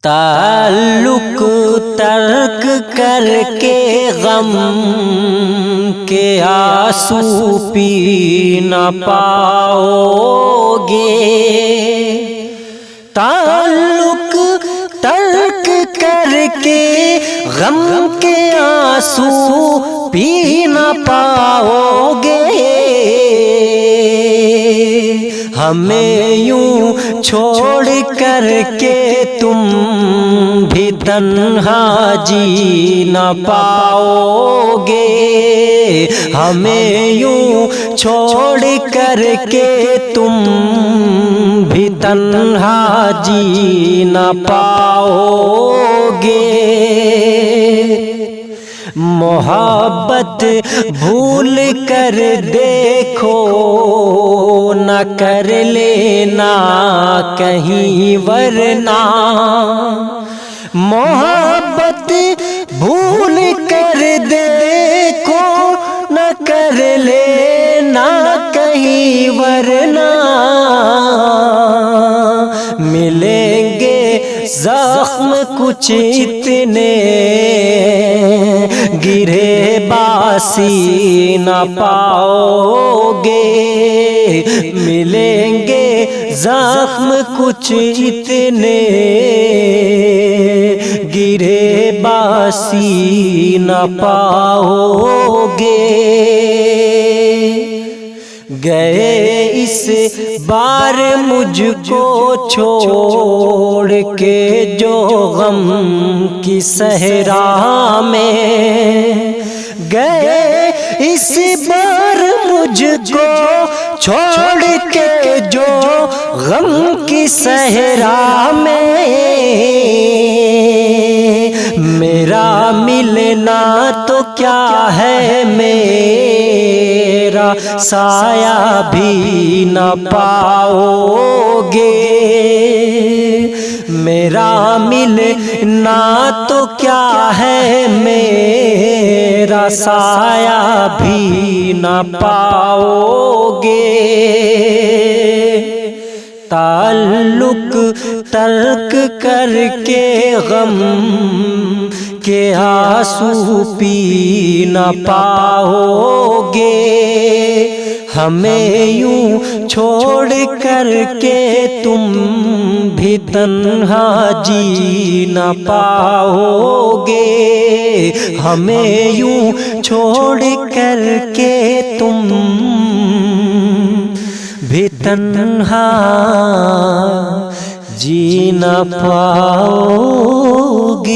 تعلق ترک کر کے غم کے آنسو پی نہ پاؤ گے، تعلق ترک کر کے غم کے آنسو پی نہ پاؤ گے، ہمیں یوں چھوڑ کر کے تم بھی تنہا جی نہ پاؤ گے، ہمیں یوں چھوڑ کر کے تم بھی تنہا جی نہ پاؤ گے، محبت بھول کر دیکھو نہ کر لینا کہیں ورنہ، محبت بھول کر دیکھو نہ کر لینا کہیں ورنہ، ملیں گے زخم کچھ اتنے گرے باسی نہ پاؤ گے، ملیں گے زخم کچھ اتنے گرے باسی نہ پاؤ گے، گئے اس بار مجھ کو چھوڑ کے جو غم کی صحرا میں، گئے اس بار مجھ کو چھوڑ کے جو غم کی صحرا میں، میرا ملنا تو کیا ہے میرا سایہ بھی نہ پاؤ گے، میرا ملنا تو کیا ہے میرا سایہ بھی نہ پاؤ گے، تعلق ترک کر کے غم کے آنسو پی نہ پاؤ گے، ہمیں یوں چھوڑ کر کے تم بھی تنہا جی نہ پاؤ گے، ہمیں یوں چھوڑ کر کے تم بھی تنہا جی نہ پاؤ گے۔